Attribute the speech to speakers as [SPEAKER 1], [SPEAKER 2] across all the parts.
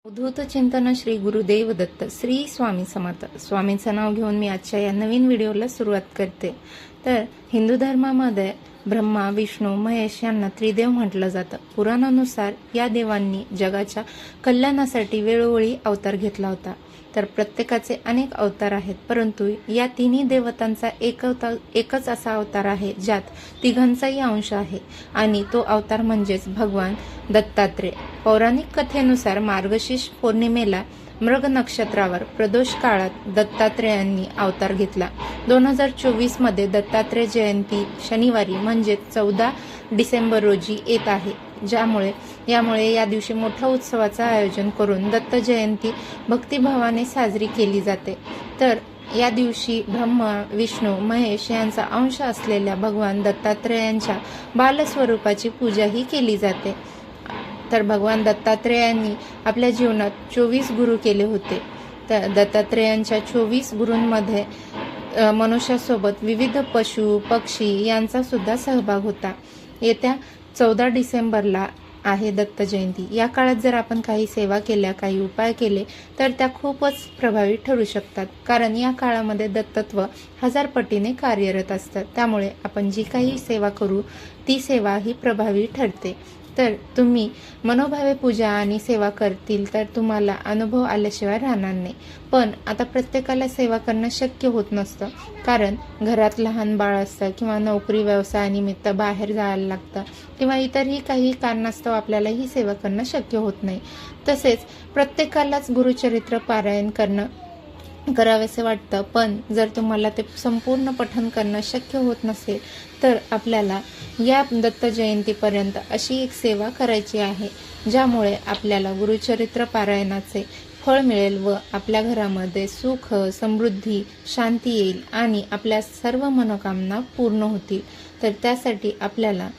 [SPEAKER 1] अवधूत चिंतन श्री गुरुदेव दत्त श्री स्वामी समर्थ स्वामींचं नाव घेऊन मी आजच्या या नवीन व्हिडिओला सुरुवात करते। तर हिंदू धर्मामध्ये ब्रह्मा विष्णू महेश यांना त्रिदेव म्हटलं जातं। पुराणानुसार या देवांनी जगाच्या कल्याणासाठी वेळोवेळी अवतार घेतला होता। तर प्रत्येकाचे अनेक अवतार आहेत, परंतु या तिन्ही देवतांचा एकच असा अवतार आहे ज्यात तिघांचाही अंश आहे आणि तो अवतार म्हणजेच भगवान दत्तात्रेय। पौराणिक कथेनुसार मार्गशीर्ष पौर्णिमेला मृग नक्षत्रावर प्रदोष काळात दत्तात्रेयांनी अवतार घेतला। 2024 मध्ये दत्तात्रेय जयंती शनिवारी म्हणजे 14 डिसेंबर रोजी येत आहे, यामुळे या दिवशी मोठ्या उत्सवाचं आयोजन करून दत्त जयंती भक्तिभावाने साजरी केली जाते। तर या दिवशी ब्रह्मा विष्णू महेश यांचा अंश असलेल्या भगवान दत्तात्रेयांच्या बालस्वरूपाची पूजाही केली जाते। तर भगवान दत्तात्रेयांनी आपल्या जीवनात 24 गुरु केले होते। तर दत्तात्रेयांच्या 24 गुरूंमध्ये मनुष्यासोबत विविध पशु पक्षी यांचा सुद्धा सहभाग होता। येत्या 14 डिसेंबरला आहे दत्त जयंती। या काळात जर आपण काही सेवा केल्या, काही उपाय केले तर त्या खूपच प्रभावी ठरू शकतात, कारण या काळामध्ये दत्तत्व 1000 पटीने कार्यरत असतात। त्यामुळे आपण जी काही सेवा करू ती सेवा ही प्रभावी ठरते। तर तुम्ही मनोभावे पूजा आणि सेवा करतील तर तुम्हाला अनुभव आल्याशिवाय राहणार नाही। पण आता प्रत्येकाला सेवा करणं शक्य होत नसतं, कारण घरात लहान बाळ असतं किंवा नोकरी व्यवसायानिमित्त बाहेर जायला लागतं किंवा इतरही काही कारणास्तव आपल्याला ही सेवा करणं शक्य होत नाही। तसेच प्रत्येकालाच गुरुचरित्र पारायण करावेसे वाटतं, पण जर तुम्हाला ते संपूर्ण पठण करणं शक्य होत नसेल तर आपल्याला या दत्त जयंतीपर्यंत अशी एक सेवा करायची आहे, ज्यामुळे आपल्याला गुरुचरित्र पारायणाचे फळ मिळेल व आपल्या घरामध्ये सुख समृद्धी शांती येईल आणि आपल्या सर्व मनोकामना पूर्ण होतील। तर त्यासाठी आपल्याला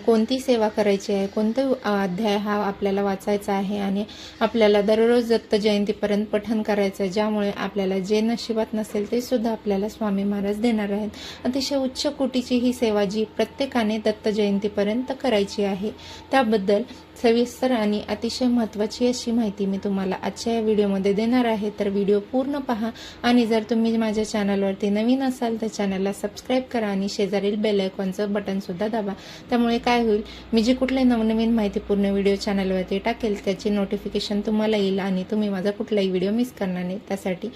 [SPEAKER 1] कोणती सेवा करायची आहे, कोणता अध्याय हा आपल्याला वाचायचा आहे आणि आपल्याला दररोज दत्त जयंतीपर्यंत पठण करायचं आहे, ज्यामुळे आपल्याला जे नशिबात नसेल ते सुद्धा आपल्याला स्वामी महाराज देणार आहेत। अतिशय उच्च कोटीची ही सेवा जी प्रत्येकाने दत्त जयंतीपर्यंत करायची आहे, त्याबद्दल सविस्तर आणि अतिशय महत्त्वाची अशी माहिती मी तुम्हाला आजच्या या व्हिडिओमध्ये देणार आहे। तर व्हिडिओ पूर्ण पहा आणि जर तुम्ही माझ्या चॅनलवरती नवीन असाल तर चॅनलला सबस्क्राईब करा आणि शेजारील बेल आयकॉनचं बटन सुद्धा दाबा। त्यामुळे काय होईल, मी जी कुठली नवनवीन माहितीपूर्ण व्हिडिओ चॅनलवरती टाकेल त्याची नोटिफिकेशन तुम्हाला येईल आणि तुम्ही माझा कुठलाही व्हिडिओ मिस करणार नाही। त्यासाठी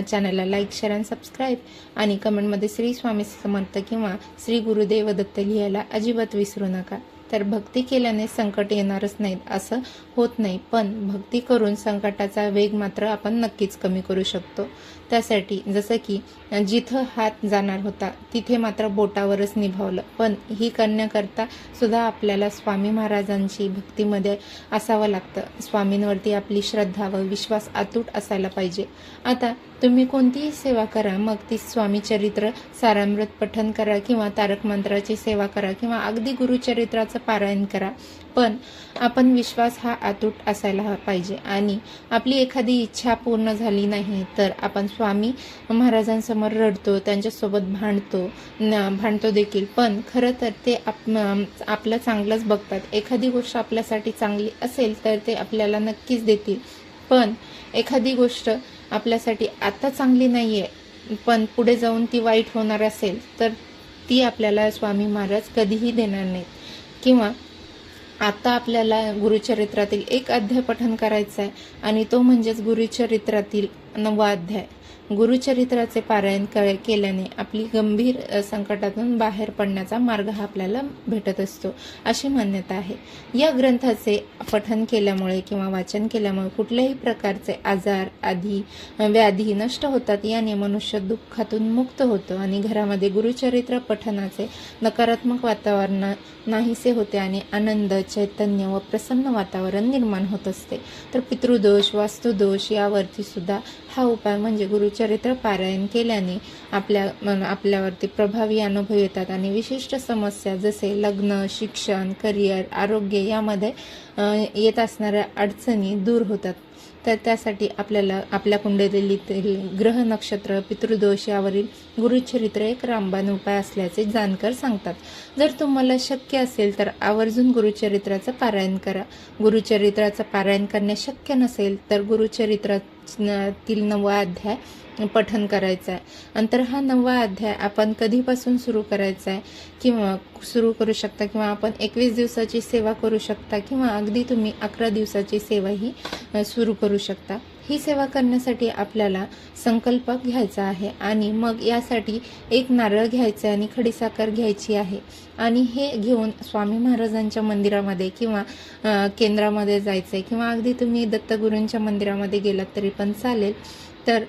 [SPEAKER 1] चॅनलला लाईक शेअर आणि सबस्क्राईब आणि कमेंटमध्ये श्री स्वामी समर्थ किंवा श्री गुरुदेव दत्त लिहायला अजिबात विसरू नका। तर भक्ती केल्याने संकट येणारच नाहीत असं होत नाही, पण भक्ती करून संकटाचा वेग मात्र आपण नक्कीच कमी करू शकतो। त्यासाठी जसं की जिथं हात जाणार होता तिथे मात्र बोटावरच निभावलं, पण ही करण्याकरता सुद्धा आपल्याला स्वामी महाराजांची भक्तीमध्ये असावं लागतं। स्वामींवरती आपली श्रद्धा व विश्वास अतूट असायला पाहिजे। आता तुम्ही कोणतीही सेवा करा, मग ती स्वामी चरित्र सारामृत पठण करा किंवा तारक मंत्राची सेवा करा किंवा अगदी गुरुचरित्राचं पारायण करा, पण आपण विश्वास हा अतूट असायला पाहिजे। आणि आपली एखादी इच्छा पूर्ण झाली नाही तर आपण स्वामी महाराजांसमोर रडतो, त्यांच्यासोबत भांडतो देखील, पण खरं तर ते आपलं चांगलंच बघतात। एखादी गोष्ट आपल्यासाठी चांगली असेल तर ते आपल्याला नक्कीच देतील, पण एखादी गोष्ट आपल्यासाठी आता चांगली नाहीये पण पुढे जाऊन ती वाईट होणार असेल तर ती आपल्याला स्वामी महाराज कधीही देणार नाहीत। किंवा आता आपल्याला गुरुचरित्रातील एक अध्याय पठण करायचा आहे आणि तो म्हणजेच गुरुचरित्रातील 9वा अध्याय। गुरुचरित्राचे पारायण केल्याने आपली गंभीर संकटातून बाहेर पडण्याचा मार्ग हा आपल्याला भेटत असतो अशी मान्यता आहे। या ग्रंथाचे पठण केल्यामुळे किंवा वाचन केल्यामुळे कुठल्याही प्रकारचे आजार व्याधी नष्ट होतात, याने मनुष्य दुःखातून मुक्त होतो आणि घरामध्ये गुरुचरित्र पठणाचे नकारात्मक वातावरण नाहीसे होते आणि आनंद चैतन्य व प्रसन्न वातावरण निर्माण होत असते। तर पितृदोष वास्तुदोष यावरती सुद्धा हा उपाय म्हणजे गुरुचरित्र गुरुचरित्र पारायण केल्याने आपल्यावरती प्रभावी अनुभव येतात आणि विशिष्ट समस्या जसे लग्न, शिक्षण, करिअर, आरोग्य यामध्ये येत असणाऱ्या अडचणी दूर होतात. तर त्यासाठी आपल्याला आपल्या कुंडलीतील ग्रह, नक्षत्र, पितृदोष यावरील गुरुचरित्र एक रामबाण उपाय असल्याचे जाणकार सांगतात. जर तुम्हाला शक्य असेल तर आवर्जून गुरुचरित्राचं पारायण करा. गुरुचरित्राचं पारायण करणे शक्य नसेल तर गुरुचरित्रातील 9वा अध्याय पठण करायचा आहे. नंतर हा 9वा अध्याय आपण कधीपासून सुरू करायचा आहे किंवा सुरू करू शकता, किंवा आपण 21 दिवसाची सेवा करू शकता, किंवा अगदी तुम्ही 11 दिवसाची सेवाही सुरू करू शकता. ही सेवा करण्यासाठी आपल्याला संकल्प घ्यायचा आहे आणि मग यासाठी एक नारळ घ्यायचा आणि खडीसाखर घ्यायची आहे आणि हे घेऊन स्वामी महाराजांच्या मंदिरामध्ये किंवा केंद्रामध्ये जायचं आहे, किंवा अगदी तुम्ही दत्तगुरूंच्या मंदिरामध्ये गेलात तरी पण चालेल. तर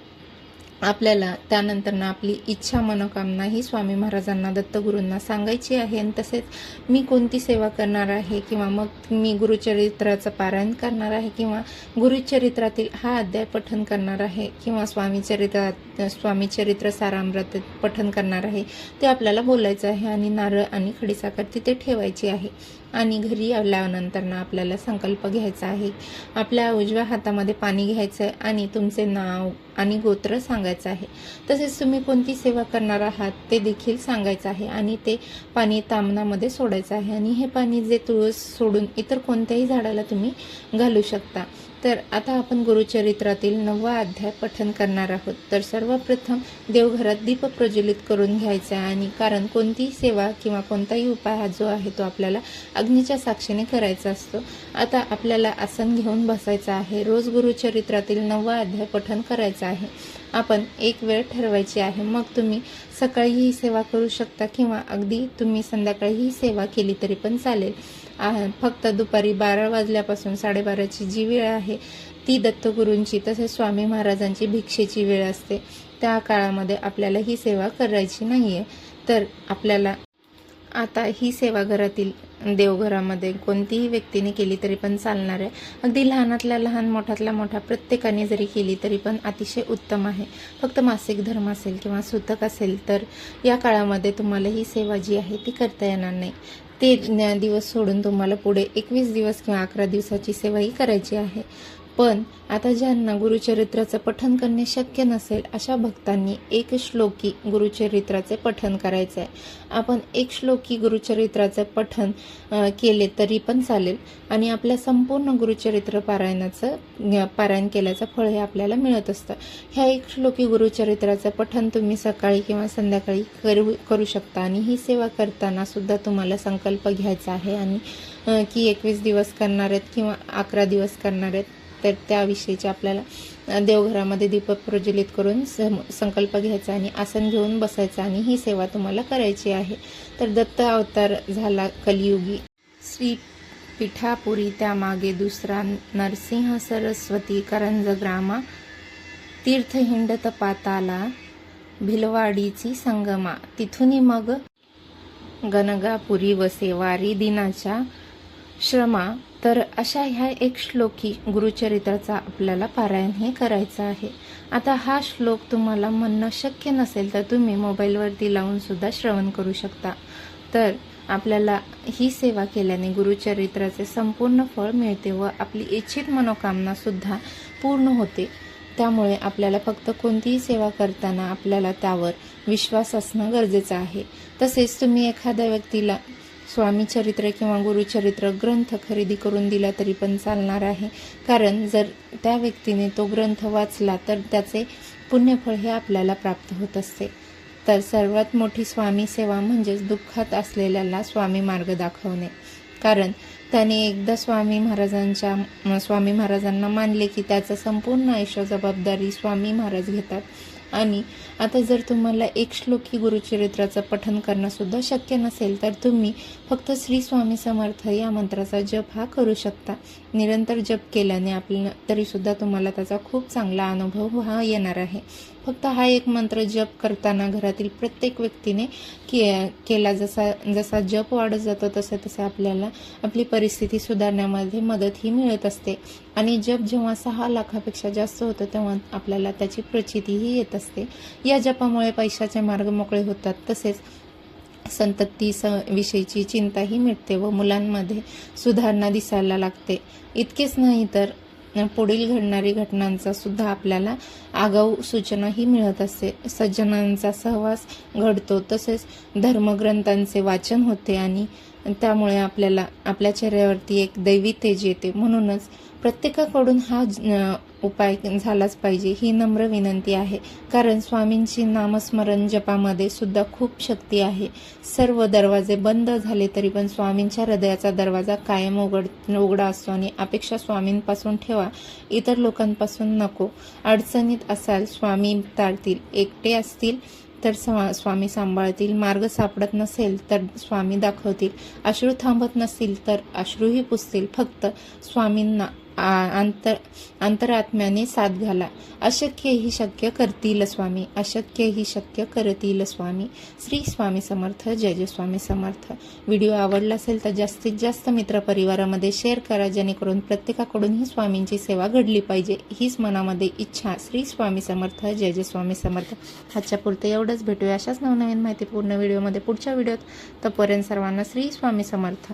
[SPEAKER 1] आपल्याला त्यानंतर आपली इच्छा, मनोकामना ही स्वामी महाराजांना, दत्तगुरूंना सांगायची आहे. आणि तसेच मी कोणती सेवा करणार आहे, किंवा मग मी गुरुचरित्राचं पारायण करणार आहे, किंवा गुरुचरित्रातील हा अध्याय पठण करणार आहे, किंवा स्वामी चरित्र सारामृत पठण करणार आहे, ते आपल्याला बोलायचं आहे. आणि नारळ आणि खडीसाखर तिथे ठेवायची आहे. आणि घरी आल्यानंतर आपल्याला संकल्प घ्यायचा आहे. आपल्या उजव्या हातामध्ये पाणी घ्यायचं आहे आणि तुमचे नाव आणि गोत्र सांगायचं आहे. तसेच तुम्ही कोणती सेवा करणार आहात ते देखील सांगायचं आहे आणि ते पाणी तामणामध्ये सोडायचं आहे. आणि हे पाणी जे तुळस सोडून इतर कोणत्याही झाडाला तुम्ही घालू शकता. तर आता आपण गुरुचरित्रातील 9वा अध्याय पठण करणार आहोत. तर सर्वप्रथम देवघरात दीप प्रज्वलित करून घ्यायचा आहे. आणि कारण कोणतीही सेवा किंवा कोणताही उपाय हा जो आहे तो आपल्याला अग्नीच्या साक्षीने करायचा असतो. आता आपल्याला आसन घेऊन बसायचं आहे. रोज गुरुचरित्रातील 9वा अध्याय पठण करायचा आहे. आपण एक वेळ ठरवायची आहे. मग तुम्ही सकाळी ही सेवा करू शकता किंवा अगदी तुम्ही संध्याकाळी ही सेवा केली तरी पण चालेल. फक्त दुपारी 12 वाजल्यापासून 12:30ची जी वेळ आहे ती दत्तगुरूंची तसेच स्वामी महाराजांची भिक्षेची वेळ असते. त्या काळामध्ये आपल्याला ही सेवा करायची नाहीये. तर आपल्याला आता ही सेवा घरातील देवघरामध्ये कोणतीही व्यक्तीने केली तरी पण चालणार आहे. अगदी लहानातल्या लहान, मोठातल्या मोठा प्रत्येकाने जरी केली तरी पण अतिशय उत्तम आहे. फक्त मासिक धर्म असेल किंवा सुतक असेल तर या काळामध्ये तुम्हाला ही सेवा जी आहे ती करता येणार नाही. ते दिवस सोडून तुम्हाला पुढे 21 दिवस किंवा 11 दिवसाची सेवाही करायची आहे. पण आता ज्यांना गुरुचरित्राचं पठण करणे शक्य नसेल अशा भक्तांनी एक श्लोकी गुरुचरित्राचे पठण करायचे आहे. आपण एक श्लोकी गुरुचरित्राचे पठण केले तरी पण चालेल आणि आपल्या संपूर्ण गुरुचरित्र पारायण केल्याचं फळ हे आपल्याला मिळत असतं. ह्या एक श्लोकी गुरुचरित्राचं पठण तुम्ही सकाळी किंवा संध्याकाळी करू शकता. आणि ही सेवा करताना सुद्धा तुम्हाला संकल्प घ्यायचा आहे आणि की 21 दिवस करणार आहेत किंवा 11 दिवस करणार आहेत, तर त्याविषयीचे आपल्याला देवघरामध्ये दीप प्रज्वलित करून संकल्प घ्यायचा आणि आसन घेऊन बसायचं आणि ही सेवा तुम्हाला करायची आहे. तर दत्त अवतार झाला कलियुगी, श्री पिठापुरी त्यामागे दुसरा, नरसिंह सरस्वती करंज ग्रामा, तीर्थहिंडत पाताला, भिलवाडीची संगमा, तिथुनी मग गणगापुरी वसे, वारी दिनाच्या श्रमा. तर अशा ह्या एक श्लोकी गुरुचरित्राचा आपल्याला पारायण हे करायचं आहे. आता हा श्लोक तुम्हाला म्हणणं शक्य नसेल तर तुम्ही मोबाईलवरती लावून सुद्धा श्रवण करू शकता. तर आपल्याला ही सेवा केल्याने गुरुचरित्राचे संपूर्ण फळ मिळते व आपली इच्छित मनोकामना सुद्धा पूर्ण होते. त्यामुळे आपल्याला फक्त कोणतीही सेवा करताना आपल्याला त्यावर विश्वास असणं गरजेचं आहे. तसेच तुम्ही एखाद्या व्यक्तीला स्वामी चरित्र किंवा गुरुचरित्र ग्रंथ खरेदी करून दिला तरी पण चालणार आहे. कारण जर त्या व्यक्तीने तो ग्रंथ वाचला तर त्याचे पुण्यफळ हे आपल्याला प्राप्त होत असते. तर सर्वात मोठी स्वामी सेवा म्हणजेच दुःखात असलेल्याला स्वामी मार्ग दाखवणे. कारण त्याने एकदा स्वामी महाराजांना मानले की त्याचं संपूर्ण आयुष्य जबाबदारी स्वामी महाराज घेतात. आणि आता जर तुम्हाला एक श्लोकी गुरुचरित्राचं पठण करणं सुद्धा शक्य नसेल तर तुम्ही फक्त श्री स्वामी समर्थ या मंत्राचा जप हा करू शकता. निरंतर जप केल्याने आपल्याला तरीसुद्धा तुम्हाला त्याचा खूप चांगला अनुभव हा येणार आहे. फक्त हा एक मंत्र जप करताना घरातील प्रत्येक व्यक्तीने केला. जसा जप वाढत जातो तसे आपल्याला आपली परिस्थिती सुधारण्यामध्ये मदत ही मिळत असते. आणि जप जेव्हा 6 लाखापेक्षा जास्त होतं तेव्हा आपल्याला त्याची प्रचितीही येत असते. या जपामुळे पैशाचे मार्ग मोकळे होतात. तसेच संतती विषयीची चिंताही मिटते व मुलांमध्ये सुधारणा दिसायला लागते. इतकेच नाही तर पुढील घडणारी घटनांचा सुद्धा आपल्याला आगाऊ सूचनाही मिळत असते. सज्जनांचा सहवास घडतो. तसेच धर्मग्रंथांचे वाचन होते आणि त्यामुळे आपल्याला आपल्या चेहऱ्यावरती एक दैवी तेज येते. म्हणूनच प्रत्येकाकडून हा उपाय झालाच पाहिजे ही नम्र विनंती आहे. कारण स्वामींची नामस्मरण जपामध्ये सुद्धा खूप शक्ती आहे. सर्व दरवाजे बंद झाले तरी पण स्वामींच्या हृदयाचा दरवाजा कायम उघडा असतो. आणि अपेक्षा स्वामींपासून ठेवा, इतर लोकांपासून नको. अडचणीत असाल स्वामी तारतील, एकटे असतील तर स्वामी सांभाळतील, मार्ग सापडत नसेल तर स्वामी दाखवतील, अश्रू थांबत नसतील तर अश्रूही पुसतील. फक्त स्वामींना अंतरात्म्याने साथ घाला. अशक्य ही शक्य करतील स्वामी, अशक्य ही शक्य करतील स्वामी. श्री स्वामी समर्थ. जय जय स्वामी समर्थ. व्हिडिओ आवडला असेल तर जास्तीत जास्त मित्रपरिवारामध्ये शेअर करा, जेणेकरून प्रत्येकाकडून ही स्वामींची सेवा घडली पाहिजे हीच मनामध्ये इच्छा. श्री स्वामी समर्थ. जय जय स्वामी समर्थ. आजच्या पुरते एवढंच. भेटूया अशाच नवनवीन माहितीपूर्ण व्हिडिओमध्ये पुढच्या व्हिडिओत. तोपर्यंत सर्वांना श्री स्वामी समर्थ.